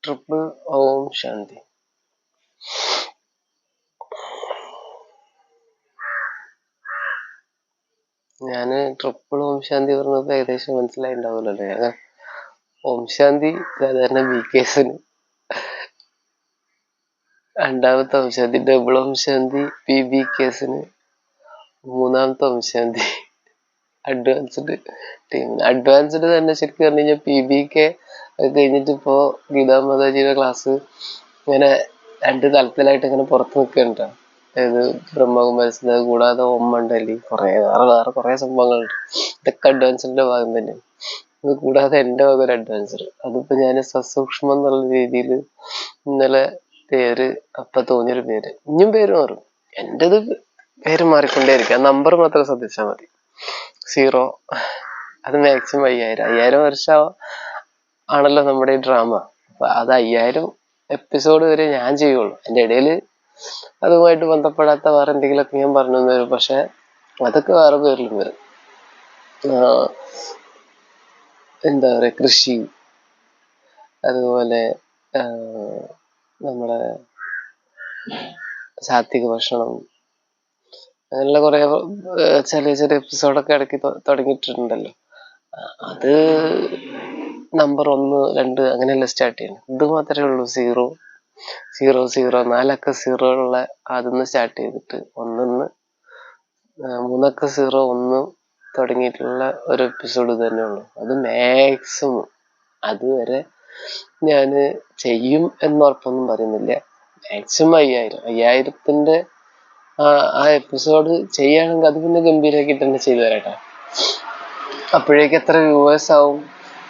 Triple Om Shanti. ഞാന് triple Om Shanti പറഞ്ഞപ്പോ ഏകദേശം മനസ്സിലായിണ്ടാവുമല്ലോ അല്ലേ? ഓം ശാന്തി സാധാരണ BKസിന്, രണ്ടാമത്തെ ഓം ശാന്തി ഡബിൾ ഓം ശാന്തി PBKസിന്, മൂന്നാമത്തെ ഓം ശാന്തി അഡ്വാൻസ്ഡ് ടീമിന്. അഡ്വാൻസ്ഡ് തന്നെ ശരിക്കും പറഞ്ഞു കഴിഞ്ഞാൽ PBK അത് കഴിഞ്ഞിട്ട് ഇപ്പോ ഗീതാ മാതാജിയുടെ ക്ലാസ് ഇങ്ങനെ രണ്ട് തലത്തിലായിട്ട് ഇങ്ങനെ പുറത്ത് നിൽക്കുന്നുണ്ടോ. അതായത് ബ്രഹ്മകുമാരി കൂടാതെ ഓം മണ്ഡലി വേറെ കുറെ സംഭവങ്ങളുണ്ട്. ഇതൊക്കെ അഡ്വാൻസ്ഡിന്റെ ഭാഗം തന്നെയാണ്. ഇത് കൂടാതെ എന്റെ വക ഒരു അഡ്വാൻസ്ഡ്, അതിപ്പോ ഞാൻ സസൂക്ഷ്മം എന്നുള്ള രീതിയിൽ ഇന്നലെ പേര് അപ്പൊ തോന്നിയൊരു പേര്, ഇനിയും പേര് മാറും. എന്റേത് പേര് മാറിക്കൊണ്ടേയിരിക്കും, നമ്പർ മാത്രം ശ്രദ്ധിച്ചാൽ മതി. 0, അത് മാക്സിമം 5000 വർഷം ആണല്ലോ നമ്മുടെ ഈ ഡ്രാമ. അപ്പൊ അത് 5000 എപ്പിസോഡ് വരെ ഞാൻ ചെയ്യുള്ളൂ. അതിന്റെ ഇടയിൽ അതുമായിട്ട് ബന്ധപ്പെടാത്ത വേറെ എന്തെങ്കിലുമൊക്കെ ഞാൻ പറഞ്ഞു തരും. പക്ഷെ അതൊക്കെ വേറെ പേരിലും വരും. എന്താ പറയാ, കൃഷി, അതുപോലെ നമ്മുടെ സാത്വിക ഭക്ഷണം, അങ്ങനെയുള്ള കുറെ ചെറിയ ചെറിയ എപ്പിസോഡൊക്കെ ഇടയ്ക്ക് തുടങ്ങിയിട്ടുണ്ടല്ലോ. അത് നമ്പർ 1, 2 അങ്ങനെയല്ല സ്റ്റാർട്ട് ചെയ്യുന്നത്. ഇത് മാത്രമേ ഉള്ളൂ 0, 0, 4 സീറോയുള്ള അതിന്ന് സ്റ്റാർട്ട് ചെയ്തിട്ട് 1, 3 0, 1 തുടങ്ങിയിട്ടുള്ള ഒരു എപ്പിസോഡ് തന്നെ ഉള്ളൂ. അത് മാക്സിമം അതുവരെ ഞാന് ചെയ്യും എന്നുറപ്പൊന്നും പറയുന്നില്ല. മാക്സിമം 5000 ആ എപ്പിസോഡ് ചെയ്യുകയാണെങ്കിൽ അത് പിന്നെ ഗംഭീരമാക്കിയിട്ട് തന്നെ ചെയ്തു തരാട്ടോ. അപ്പോഴേക്ക് എത്ര വ്യൂവേഴ്സ് ആവും,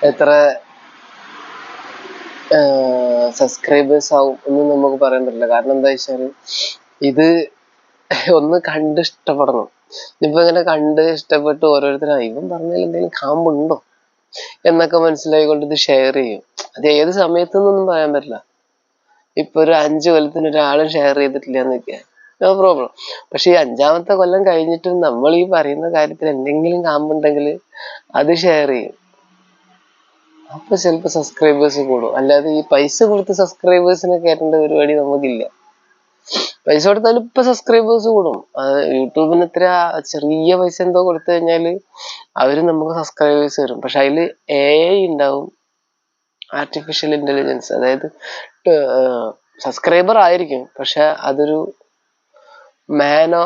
എത്ര സബ്സ്ക്രൈബേഴ്സ് ആവും ഒന്നും നമുക്ക് പറയാൻ പറ്റില്ല. കാരണം എന്താ വെച്ചാല് ഇത് ഒന്ന് കണ്ട് ഇഷ്ടപ്പെടണം. ഇപ്പൊ ഇങ്ങനെ കണ്ട് ഇഷ്ടപ്പെട്ട് ഓരോരുത്തരും ഇവൻ പറഞ്ഞാൽ എന്തെങ്കിലും കാമ്പുണ്ടോ എന്നൊക്കെ മനസ്സിലായിക്കൊണ്ട് ഇത് ഷെയർ ചെയ്യും. അത് ഏത് സമയത്തൊന്നും പറയാൻ പറ്റില്ല. ഇപ്പൊ ഒരു 5 കൊല്ലത്തിന് ഒരാളും ഷെയർ ചെയ്തിട്ടില്ല എന്ന് വെക്കുക, നോ പ്രോബ്ലം. പക്ഷെ ഈ 5ാമത്തെ കൊല്ലം കഴിഞ്ഞിട്ടും നമ്മൾ ഈ പറയുന്ന കാര്യത്തിൽ എന്തെങ്കിലും കാമ്പുണ്ടെങ്കിൽ അത് ഷെയർ ചെയ്യും. അപ്പൊ ചിലപ്പോ സബ്സ്ക്രൈബേഴ്സ് കൂടും. അല്ലാതെ ഈ പൈസ കൊടുത്ത് സബ്സ്ക്രൈബേഴ്സിനെ കയറ്റേണ്ട പരിപാടി നമുക്കില്ല. പൈസ കൊടുത്താലും ഇപ്പൊ സബ്സ്ക്രൈബേഴ്സ് കൂടും. യൂട്യൂബിന് ഇത്ര ചെറിയ പൈസ എന്തോ കൊടുത്തു കഴിഞ്ഞാല് അവര് നമുക്ക് സബ്സ്ക്രൈബേഴ്സ് തരും. പക്ഷെ അതില് AI ഉണ്ടാവും, ആർട്ടിഫിഷ്യൽ ഇന്റലിജൻസ്. അതായത് സബ്സ്ക്രൈബർ ആയിരിക്കും, പക്ഷെ അതൊരു മാനോ,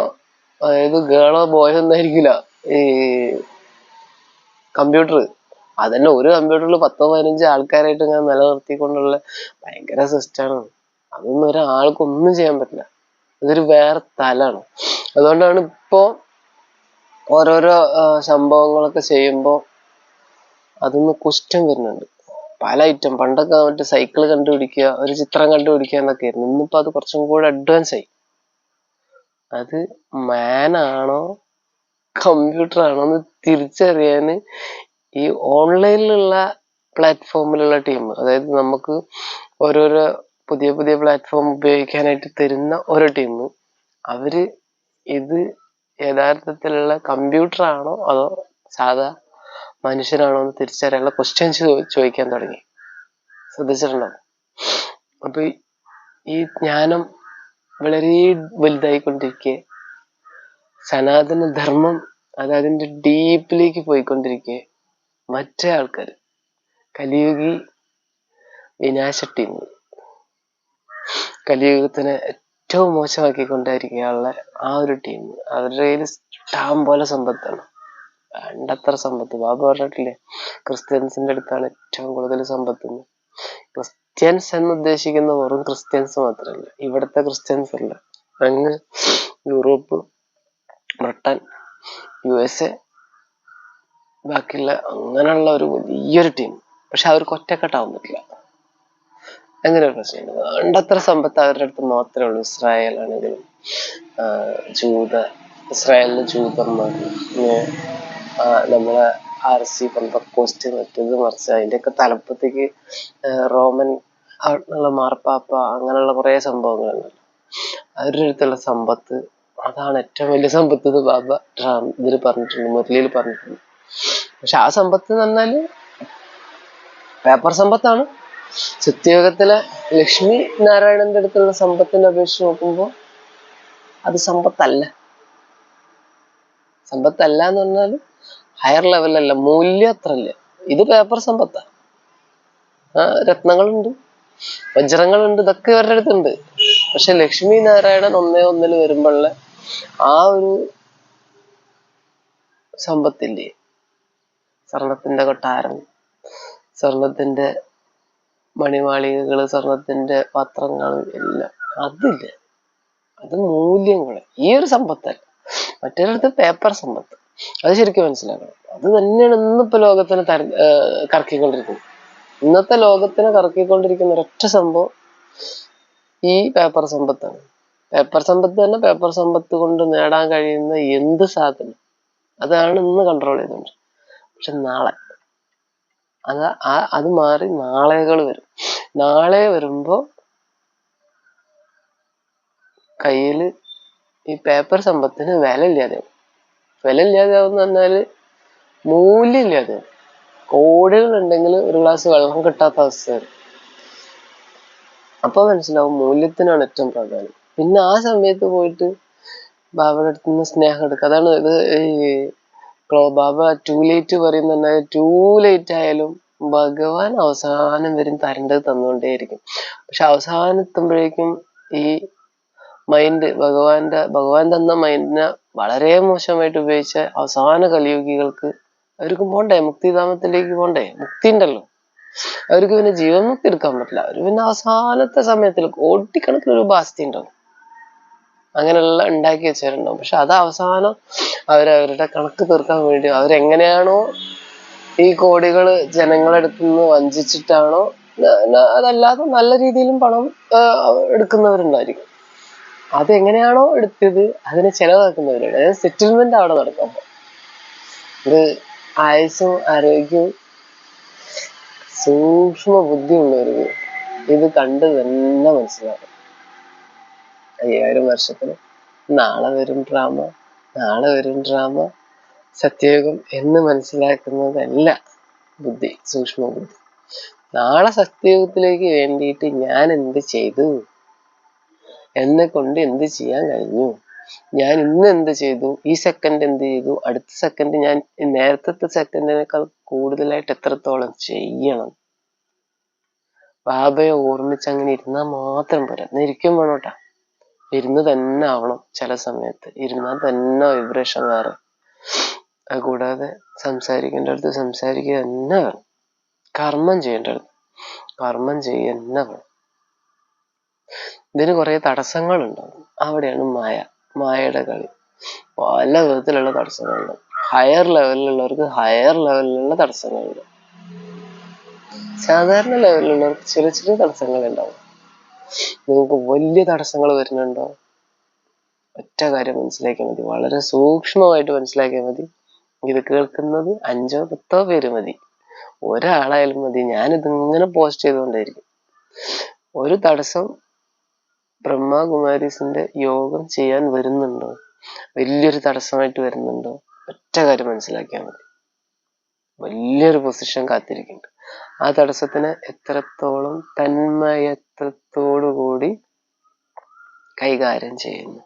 അതായത് ഗേളോ ബോയോ ഒന്നായിരിക്കില്ല. ഈ കമ്പ്യൂട്ടർ അതന്നെ ഒരു കമ്പ്യൂട്ടറിൽ 10-15 ആൾക്കാരായിട്ട് ഇങ്ങനെ നിലനിർത്തിക്കൊണ്ടുള്ള ഭയങ്കര സിസ്റ്റമാണ്. അതൊന്നും ഒരാൾക്കൊന്നും ചെയ്യാൻ പറ്റില്ല. ഇതൊരു വേറെ തലാണ്. അതുകൊണ്ടാണ് ഇപ്പോ ഓരോരോ സംഭവങ്ങളൊക്കെ ചെയ്യുമ്പോൾ അതൊന്ന് ക്വസ്റ്റ്യൻ വരുന്നുണ്ട്. പല ഐറ്റം. പണ്ടൊക്കെ മറ്റേ സൈക്കിൾ കണ്ടുപിടിക്കുക, ഒരു ചിത്രം കണ്ടുപിടിക്കുക എന്നൊക്കെ ആയിരുന്നു. ഇന്നിപ്പോ അത് കുറച്ചും കൂടെ അഡ്വാൻസ് ആയി. അത് മാനാണോ കമ്പ്യൂട്ടർ ആണോ എന്ന് തിരിച്ചറിയാന് ഈ ഓൺലൈനിലുള്ള പ്ലാറ്റ്ഫോമിലുള്ള ടീം, അതായത് നമുക്ക് ഓരോരോ പുതിയ പുതിയ പ്ലാറ്റ്ഫോം ഉപയോഗിക്കാനായിട്ട് തരുന്ന ഓരോ ടീം, അവര് ഇത് യഥാർത്ഥത്തിലുള്ള കമ്പ്യൂട്ടർ ആണോ അതോ സാധാ മനുഷ്യനാണോ എന്ന് തിരിച്ചറിയാനുള്ള ക്വസ്റ്റ്യൻസ് ചോദിക്കാൻ തുടങ്ങി. ശ്രദ്ധിച്ചിട്ടുണ്ടോ? അപ്പൊ ഈ ജ്ഞാനം വളരെ വലുതായിക്കൊണ്ടിരിക്കെ, സനാതന ധർമ്മം അത് അതിന്റെ ഡീപ്പിലേക്ക് പോയിക്കൊണ്ടിരിക്കെ, മറ്റേ ആൾക്കാർ കലിയുഗി വിനാശ ടീം, കലിയുഗത്തിനെ ഏറ്റവും മോശമാക്കിക്കൊണ്ടിരിക്കാനുള്ള ആ ഒരു ടീം, അവരുടെ കയ്യിൽ ഇഷ്ടം പോലെ സമ്പത്താണ്, വേണ്ടത്ര സമ്പത്ത്. ബാബ പറഞ്ഞിട്ടില്ലേ, ക്രിസ്ത്യൻസിന്റെ അടുത്താണ് ഏറ്റവും കൂടുതൽ സമ്പത്ത്. ക്രിസ്ത്യൻസ് എന്ന് ഉദ്ദേശിക്കുന്ന വെറും ക്രിസ്ത്യൻസ് മാത്രമല്ല, ഇവിടുത്തെ ക്രിസ്ത്യൻസ് അല്ല, അങ്ങ് യൂറോപ്പ്, ബ്രിട്ടൻ, USA, ബാക്കിയുള്ള അങ്ങനെയുള്ള ഒരു വലിയൊരു ടീം. പക്ഷെ അവർക്ക് ഒറ്റക്കെട്ടാവാൻ പറ്റില്ല. അങ്ങനെ ഒരു പ്രശ്നമുണ്ട്. വേണ്ടത്ര സമ്പത്ത് അവരുടെ അടുത്ത് മാത്രമേ ഉള്ളൂ. ഇസ്രായേൽ ആണെങ്കിലും ഇസ്രായേലിലെ ജൂതന്മാർ, നമ്മളെ RC പെന്തക്കോസ്റ്റ്, മറ്റേത് മറിച്ച് അതിന്റെയൊക്കെ തലപ്പത്തേക്ക് റോമൻ ആയിട്ടുള്ള മാർപ്പാപ്പ, അങ്ങനെയുള്ള കുറെ സംഭവങ്ങളുണ്ടല്ലോ. അവരുടെ അടുത്തുള്ള സമ്പത്ത് അതാണ് ഏറ്റവും വലിയ സമ്പത്ത് എന്ന് ബാബ ഇതിൽ പറഞ്ഞിട്ടുണ്ട്, മുരളിയിൽ പറഞ്ഞിട്ടുണ്ട്. പക്ഷെ ആ സമ്പത്ത് എന്ന് പറഞ്ഞാല് പേപ്പർ സമ്പത്താണ്. സത്യയുഗത്തിലെ ലക്ഷ്മി നാരായണന്റെ അടുത്തുള്ള സമ്പത്തിനെ അപേക്ഷിച്ച് നോക്കുമ്പോൾ അത് സമ്പത്തല്ല. സമ്പത്തല്ല എന്ന് പറഞ്ഞാൽ ഹയർ ലെവലല്ല, മൂല്യം അത്രല്ല. ഇത് പേപ്പർ സമ്പത്താ. രത്നങ്ങളുണ്ട്, വജ്രങ്ങളുണ്ട്, ഇതൊക്കെ ഇവരുടെ അടുത്തുണ്ട്. പക്ഷെ ലക്ഷ്മി നാരായണൻ ഒന്നിൽ വരുമ്പോഴുള്ള ആ ഒരു സമ്പത്തില്ലേ, സ്വർണത്തിന്റെ കൊട്ടാരം, സ്വർണത്തിന്റെ മണിമാളികകള്, സ്വർണത്തിന്റെ പത്രങ്ങൾ എല്ലാം, അതില്ല. അത് മൂല്യങ്ങള്. ഈ ഒരു സമ്പത്തല്ല. മറ്റൊരിടത്ത് പേപ്പർ സമ്പത്ത്. അത് ശരിക്കും മനസ്സിലാക്കണം. അത് തന്നെയാണ് ഇന്നിപ്പോ ലോകത്തിന് കറക്കിക്കൊണ്ടിരിക്കുന്നത്. ഇന്നത്തെ ലോകത്തിനെ കറക്കിക്കൊണ്ടിരിക്കുന്ന ഒരൊറ്റ സംഭവം ഈ പേപ്പർ സമ്പത്താണ്. പേപ്പർ സമ്പത്ത് തന്നെ, പേപ്പർ സമ്പത്ത് കൊണ്ട് നേടാൻ കഴിയുന്ന എന്ത് സാധനം അതാണ് ഇന്ന് കൺട്രോൾ ചെയ്തോണ്ട്. പക്ഷെ നാളെ അത് മാറി നാളെകൾ വരും. നാളെ വരുമ്പോ കയ്യില് ഈ പേപ്പർ സമ്പത്തിന് വില ഇല്ലാതെയാവും. വില ഇല്ലാതെയാവും എന്ന് പറഞ്ഞാല് മൂല്യം ഇല്ലാതെയാവും. കോടികൾ ഉണ്ടെങ്കിൽ ഒരു ഗ്ലാസ് വെള്ളം കിട്ടാത്ത അവസ്ഥ വരും. അപ്പൊ മനസ്സിലാവും മൂല്യത്തിനാണ് ഏറ്റവും പ്രാധാന്യം. പിന്നെ ആ സമയത്ത് പോയിട്ട് ബാബയുടെ അടുത്ത് നിന്ന് സ്നേഹം എടുക്കുക. അതാണ് ഇത് ഈ ബാബ ടൂ ലേറ്റ് പറയുന്ന, ടൂ ലേറ്റ് ആയാലും ഭഗവാൻ അവസാനം വരും തരേണ്ടത് തന്നുകൊണ്ടേയിരിക്കും. പക്ഷെ അവസാനം എത്തുമ്പോഴേക്കും ഈ മൈൻഡ് ഭഗവാൻ തന്ന മൈൻഡിനെ വളരെ മോശമായിട്ട് ഉപയോഗിച്ച അവസാന കലിയുഗികൾക്ക് അവർക്ക് പോണ്ടേ, മുക്തിധാമത്തിലേക്ക് പോണ്ടേ, മുക്തി ഉണ്ടല്ലോ. അവർക്ക് പിന്നെ ജീവൻമുക്തി എടുക്കാൻ പറ്റില്ല. അവർ പിന്നെ അവസാനത്തെ സമയത്തിൽ കോടിക്കണക്കിന് രൂപ ആസ്തി ഉണ്ടാവും, അങ്ങനെയുള്ള ഉണ്ടാക്കി വെച്ചവരുണ്ടാവും. പക്ഷെ അത് അവസാനം അവരവരുടെ കണക്ക് തീർക്കാൻ വേണ്ടി അവരെങ്ങനെയാണോ ഈ കോടികൾ ജനങ്ങളെടുത്ത് നിന്ന് വഞ്ചിച്ചിട്ടാണോ, അതല്ലാതെ നല്ല രീതിയിലും പണം എടുക്കുന്നവരുണ്ടായിരിക്കും. അതെങ്ങനെയാണോ എടുത്തത് അതിനെ ചെലവാക്കുന്നവരുണ്ട്. അതായത് സെറ്റിൽമെന്റ് അവിടെ നടക്കാം. ഇത് ആയുസ്സും ആരോഗ്യവും സൂക്ഷ്മ ബുദ്ധിയുള്ളവർക്ക് ഇത് കണ്ട് തന്നെ മനസ്സിലാക്കും. 5000 വർഷത്തിന് നാളെ വരും ഡ്രാമ സത്യയുഗം എന്ന് മനസ്സിലാക്കുന്നതല്ല ബുദ്ധി, സൂക്ഷ്മ ബുദ്ധി. നാളെ സത്യയുഗത്തിലേക്ക് വേണ്ടിയിട്ട് ഞാൻ എന്ത് ചെയ്തു, എന്നെ കൊണ്ട് എന്ത് ചെയ്യാൻ കഴിഞ്ഞു, ഞാൻ ഇന്ന് എന്ത് ചെയ്തു, ഈ സെക്കൻഡ് എന്ത് ചെയ്തു, അടുത്ത സെക്കൻഡ് ഞാൻ നേരത്തെ സെക്കൻഡിനേക്കാൾ കൂടുതലായിട്ട് എത്രത്തോളം ചെയ്യണം. ബാബയെ ഓർമ്മിച്ച് അങ്ങനെ ഇരുന്നാൽ മാത്രം പോരാ. ഇരിക്കും വേണം കേട്ടാ, ഇരുന്ന് തന്നെ ആവണം. ചില സമയത്ത് ഇരുന്നാൽ തന്നെ വൈബ്രേഷൻ വേറെ. അത് കൂടാതെ സംസാരിക്കേണ്ടടുത്ത് സംസാരിക്കുക തന്നെ വേണം. കർമ്മം ചെയ്യേണ്ടടുത്ത് കർമ്മം ചെയ്യുക തന്നെ വേണം. ഇതിന് കുറെ തടസ്സങ്ങളുണ്ടാവും. അവിടെയാണ് മായയുടെ കളി. പല വിധത്തിലുള്ള തടസ്സങ്ങളുണ്ടാവും. ഹയർ ലെവലിലുള്ളവർക്ക് ഹയർ ലെവലിലുള്ള തടസ്സങ്ങളുണ്ടാവും. സാധാരണ ലെവലിലുള്ളവർക്ക് ചെറിയ ചെറിയ തടസ്സങ്ങൾ ഉണ്ടാവും. നിങ്ങൾക്ക് വലിയ തടസ്സങ്ങൾ വരുന്നുണ്ടോ, ഒറ്റ കാര്യം മനസ്സിലാക്കിയാൽ മതി, വളരെ സൂക്ഷ്മമായിട്ട് മനസ്സിലാക്കിയാൽ മതി. ഇത് കേൾക്കുന്നത് 5 or 10 പേര് മതി, ഒരാളായാലും മതി. ഞാനിതിങ്ങനെ പോസ്റ്റ് ചെയ്തുകൊണ്ടേയിരിക്കും. ഒരു തടസ്സം ബ്രഹ്മകുമാരീസിന്റെ യോഗം ചെയ്യാൻ വരുന്നുണ്ടോ, വലിയൊരു തടസ്സമായിട്ട് വരുന്നുണ്ടോ, ഒറ്റ കാര്യം മനസ്സിലാക്കിയാൽ മതി. വലിയൊരു പൊസിഷൻ കാത്തിരിക്കുന്നുണ്ട്. ആ തടസ്സത്തിനെ എത്രത്തോളം തന്മയത്വത്തോടുകൂടി കൈകാര്യം ചെയ്യുന്നു,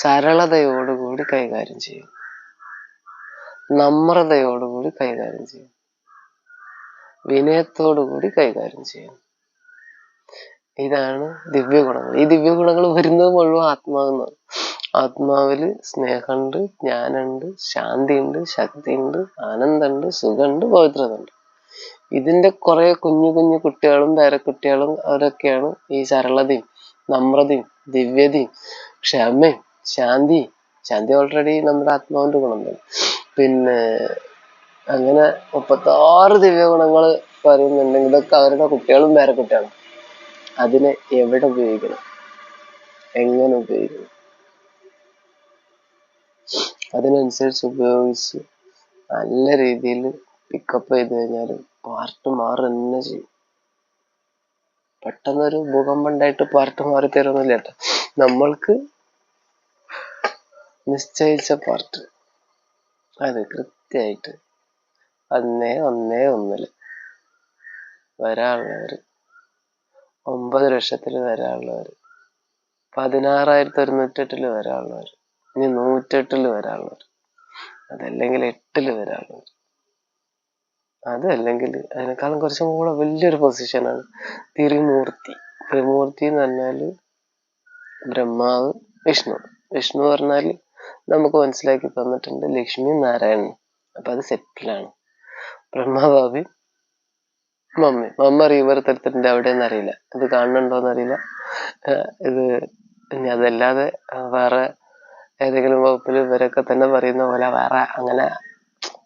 സരളതയോടുകൂടി കൈകാര്യം ചെയ്യുന്നു, നമ്രതയോടുകൂടി കൈകാര്യം ചെയ്യുന്നു, വിനയത്തോടുകൂടി കൈകാര്യം ചെയ്യുന്നു. ഇതാണ് ദിവ്യഗുണങ്ങൾ. ഈ ദിവ്യഗുണങ്ങൾ വരുന്നത് മുഴുവൻ ആത്മാവെന്നാണ്. ആത്മാവില് സ്നേഹമുണ്ട്, ജ്ഞാനമുണ്ട്, ശാന്തിയുണ്ട്, ശക്തിയുണ്ട്, ആനന്ദമുണ്ട്, സുഖമുണ്ട്, പവിത്രത ഉണ്ട്. ഇതിന്റെ കുറെ കുഞ്ഞു കുഞ്ഞു കുട്ടികളും പേരക്കുട്ടികളും അവരൊക്കെയാണ് ഈ സരളതയും നമ്രതയും ദിവ്യതയും ക്ഷമയും ശാന്തി ഓൾറെഡി നമ്മുടെ ആത്മാവിന്റെ ഗുണം തന്നെ. പിന്നെ അങ്ങനെ 36 ദിവ്യഗുണങ്ങൾ പറയുന്നുണ്ടെങ്കിൽ ഇതൊക്കെ അവരുടെ കുട്ടികളും പേരക്കുട്ടികളും. അതിനെ എവിടെ ഉപയോഗിക്കണം, എങ്ങനെ ഉപയോഗിക്കണം, അതിനനുസരിച്ച് ഉപയോഗിച്ച് നല്ല രീതിയിൽ പിക്കപ്പ് ചെയ്ത് കഴിഞ്ഞാൽ പാർട്ട് മാറി തന്നെ ചെയ്യും. പെട്ടെന്നൊരു ഭൂകമ്പം ഉണ്ടായിട്ട് പാർട്ട് മാറി തരുന്നില്ല കേട്ടോ. നമ്മൾക്ക് നിശ്ചയിച്ച പാർട്ട് അത് കൃത്യമായിട്ട് 1-1-1 വരാനുള്ളവര് 9,00,000 വരാനുള്ളവര് 16,108 വരാനുള്ളവര് ഇനി 108 വരാനുള്ളവര് അതല്ലെങ്കിൽ 8 വരാനുള്ളവര് അതല്ലെങ്കിൽ അതിനേക്കാളും കുറച്ചും കൂടെ വലിയൊരു പൊസിഷനാണ് ത്രിമൂർത്തി. ത്രിമൂർത്തി എന്ന് പറഞ്ഞാല് ബ്രഹ്മാവ്, വിഷ്ണു പറഞ്ഞാല് നമുക്ക് മനസ്സിലാക്കി തന്നിട്ടുണ്ട് ലക്ഷ്മി നാരായണൻ. അപ്പൊ അത് സെറ്റിലാണ്. ബ്രഹ്മാഭാവി മമ്മ റീബർത്ത് എടുത്തിട്ടുണ്ട് എവിടെയെന്ന് അറിയില്ല, ഇത് കാണുന്നുണ്ടോന്ന് അറിയില്ല. ഇത് ഇനി അതല്ലാതെ വേറെ ഏതെങ്കിലും വകുപ്പിൽ ഇവരൊക്കെ തന്നെ പറയുന്ന പോലെ വേറെ അങ്ങനെ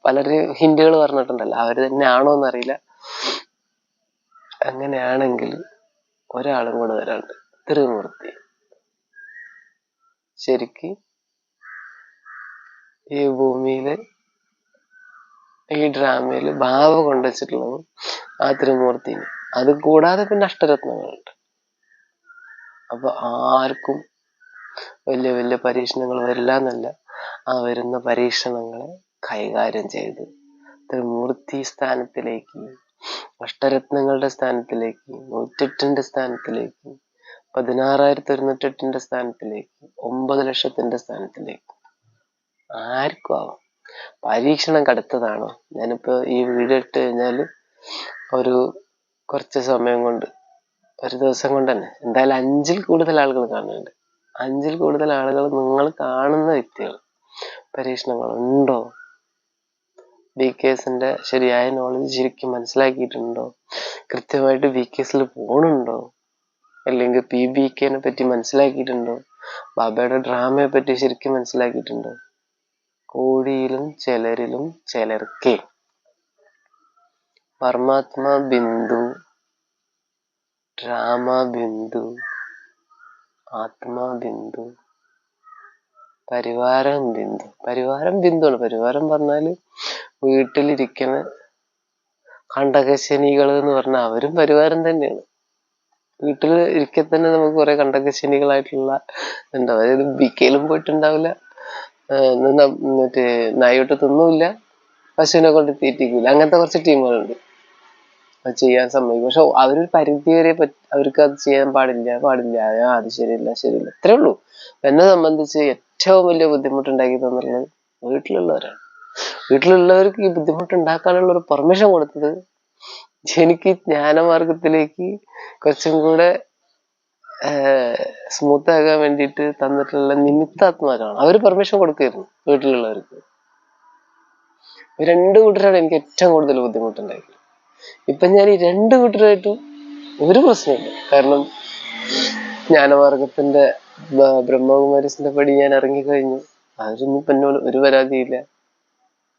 പലരും ഹിന്റുകൾ പറഞ്ഞിട്ടുണ്ടല്ലോ, അവര് തന്നെയാണോ എന്നറിയില്ല. അങ്ങനെയാണെങ്കിൽ ഒരാളും കൂടെ വരാനുണ്ട്, ത്രിമൂർത്തി. ശരിക്ക് ഈ ഭൂമിയില് ഈ ഡ്രാമയില് ഭാവ കൊണ്ടുവച്ചിട്ടുള്ളത് ആ ത്രിമൂർത്തിനെ. അത് കൂടാതെ പിന്നെ അഷ്ടരത്നങ്ങളുണ്ട്. അപ്പൊ ആർക്കും വലിയ വലിയ പരീക്ഷണങ്ങൾ വരില്ല എന്നല്ല, ആ വരുന്ന പരീക്ഷണങ്ങളെ കൈകാര്യം ചെയ്ത് ത്രിമൂർത്തി സ്ഥാനത്തിലേക്ക്, അഷ്ടരത്നങ്ങളുടെ സ്ഥാനത്തിലേക്ക്, 108ന്റെ സ്ഥാനത്തിലേക്ക്, 16,108ന്റെ സ്ഥാനത്തിലേക്ക്, 9,00,000ന്റെ സ്ഥാനത്തിലേക്ക് ആർക്കും ആവാം. പരീക്ഷണം കടുത്തതാണോ? ഞാനിപ്പോ ഈ വീഡിയോ ഇട്ട് കഴിഞ്ഞാല് ഒരു കുറച്ച് സമയം കൊണ്ട്, ഒരു ദിവസം കൊണ്ട് തന്നെ എന്തായാലും 5-ൽ കൂടുതൽ ആളുകൾ കാണുന്നുണ്ട്. 5-ൽ കൂടുതൽ ആളുകൾ നിങ്ങൾ കാണുന്ന വ്യക്തികൾ പരീക്ഷണങ്ങൾ ഉണ്ടോ, BKSന്റെ ശരിയായ നോളജ് ശരിക്കും മനസ്സിലാക്കിയിട്ടുണ്ടോ, കൃത്യമായിട്ട് BKSൽ പോണുണ്ടോ, അല്ലെങ്കിൽ PBKനെ പറ്റി മനസ്സിലാക്കിയിട്ടുണ്ടോ, ബാബയുടെ ഡ്രാമയെ പറ്റി ശരിക്കും മനസ്സിലാക്കിയിട്ടുണ്ടോ? കോടിയിലും ചിലരിലും ചിലർക്കേ പരമാത്മ ബിന്ദു, ഡ്രാമ ബിന്ദു, ആത്മാ ബിന്ദു, പരിവാരം ബിന്ദു. പരിവാരം ബിന്ദുവാണ്. പരിവാരം പറഞ്ഞാല് വീട്ടിലിരിക്കുന്ന കണ്ടകശനികൾ എന്ന് പറഞ്ഞാൽ അവരും പരിവാരം തന്നെയാണ്. വീട്ടിൽ ഇരിക്കെ തന്നെ നമുക്ക് കുറെ കണ്ടകശനികളായിട്ടുള്ള ഉണ്ടാവും. അതായത് BKയിലും പോയിട്ടുണ്ടാവില്ല, മറ്റേ നായോട്ട് തിന്നൂല്ല, പശുവിനെ കൊണ്ട് തീറ്റിക്കൂല, അങ്ങനത്തെ കുറച്ച് ടീമുകളുണ്ട്. അത് ചെയ്യാൻ സമ്മതിക്കും. പക്ഷെ അവരൊരു പരിധി വരെ അവർക്ക് അത് ചെയ്യാൻ പാടില്ല, അത് ശരിയില്ല ഇത്രേ ഉള്ളൂ. എന്നെ സംബന്ധിച്ച് ഏറ്റവും വലിയ ബുദ്ധിമുട്ടുണ്ടാക്കി തന്നിട്ടുള്ളത് വീട്ടിലുള്ളവരാണ്. വീട്ടിലുള്ളവർക്ക് ഈ ബുദ്ധിമുട്ടുണ്ടാക്കാനുള്ള ഒരു പെർമിഷൻ കൊടുത്തത് എനിക്ക് ജ്ഞാനമാർഗത്തിലേക്ക് കുറച്ചും കൂടെ സ്മൂത്ത് ആകാൻ വേണ്ടിയിട്ട് തന്നിട്ടുള്ള നിമിത്താത്മാരാണ്. അവര് പെർമിഷൻ കൊടുക്കായിരുന്നു വീട്ടിലുള്ളവർക്ക്. രണ്ടു കൂട്ടരാണ് എനിക്ക് ഏറ്റവും കൂടുതൽ ബുദ്ധിമുട്ടുണ്ടായത്. ഇപ്പൊ ഞാൻ ഈ രണ്ടു കൂട്ടരായിട്ടും ഒരു പ്രശ്നമില്ല. കാരണം ജ്ഞാനമാർഗത്തിന്റെ ബ്രഹ്മകുമാരീസിന്റെ പടി ഞാൻ ഇറങ്ങിക്കഴിഞ്ഞു. അതിലൊന്നും ഇപ്പൊ എന്നോട് ഒരു പരാതിയില്ല,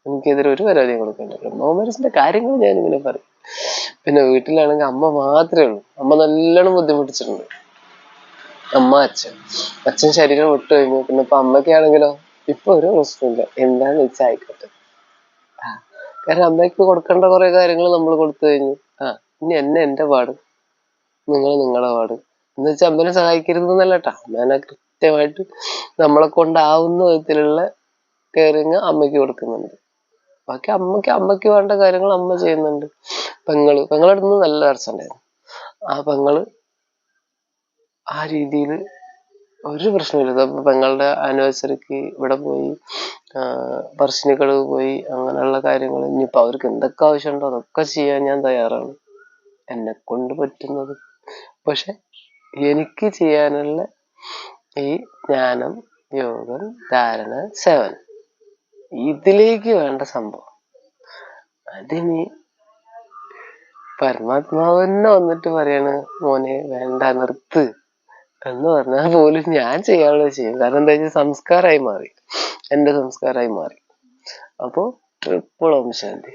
എനിക്കെതിരെ ഒരു പരാതിയും കൊടുക്കണ്ട. ബ്രഹ്മകുമാരീസിന്റെ കാര്യങ്ങൾ ഞാൻ ഇങ്ങനെ പറയും. പിന്നെ വീട്ടിലാണെങ്കിൽ അമ്മ മാത്രമേ ഉള്ളൂ. അമ്മ നല്ലോണം ബുദ്ധിമുട്ടിച്ചിട്ടുണ്ട്. അമ്മ, അച്ഛൻ ശരീരം വിട്ടു കഴിഞ്ഞു. പിന്നെ ഇപ്പൊ അമ്മയ്ക്കാണെങ്കിലോ ഇപ്പൊ ഒരു പ്രശ്നമില്ല, എന്താന്ന് വെച്ചാൽ ആയിക്കോട്ടെ. കാരണം അമ്മയ്ക്ക് കൊടുക്കേണ്ട കുറെ കാര്യങ്ങൾ നമ്മൾ കൊടുത്തു കഴിഞ്ഞു. ഇനി എന്റെ പാട്, നിങ്ങൾ നിങ്ങളുടെ പാട് എന്ന് വെച്ചാൽ അമ്മനെ സഹായിക്കരുത് എന്നല്ലട്ടാ. അമ്മേനെ കൃത്യമായിട്ട് നമ്മളെ കൊണ്ടാവുന്ന വിധത്തിലുള്ള കെയറിങ് അമ്മയ്ക്ക് കൊടുക്കുന്നുണ്ട്. ബാക്കി അമ്മയ്ക്ക് വേണ്ട കാര്യങ്ങൾ അമ്മ ചെയ്യുന്നുണ്ട്. പെങ്ങളുടെ അടുത്ത് നല്ല അർച്ചുണ്ടായിരുന്നു. ആ പെങ്ങള് ആ രീതിയിൽ ഒരു പ്രശ്നമില്ല. അപ്പൊ പെങ്ങളുടെ ആനിവേഴ്സറിക്ക് ഇവിടെ പോയി, പറശ്ശിനിക്കടവ് പോയി, അങ്ങനെയുള്ള കാര്യങ്ങൾ. ഇനിയിപ്പൊ അവർക്ക് എന്തൊക്കെ ആവശ്യമുണ്ടോ അതൊക്കെ ചെയ്യാൻ ഞാൻ തയ്യാറാണ്, എന്നെ കൊണ്ട് പറ്റുന്നത്. പക്ഷെ എനിക്ക് ചെയ്യാനുള്ള ഈ ജ്ഞാനം, യോഗം, ധാരണ, സേവനം, ഇതിലേക്ക് വേണ്ട സംഭവം അതിനി പരമാത്മാവ് തന്നെ വന്നിട്ട് പറയാണ്, മോനെ വേണ്ട നിർത്ത് എന്ന് പറഞ്ഞാൽ പോലും ഞാൻ ചെയ്യാനുള്ളത് ചെയ്യും. കാരണം എന്താ വെച്ചാൽ സംസ്കാരമായി മാറി, എന്റെ സംസ്കാരമായി മാറി. അപ്പോ ട്രിപ്പിൾ ഓം ശാന്തി.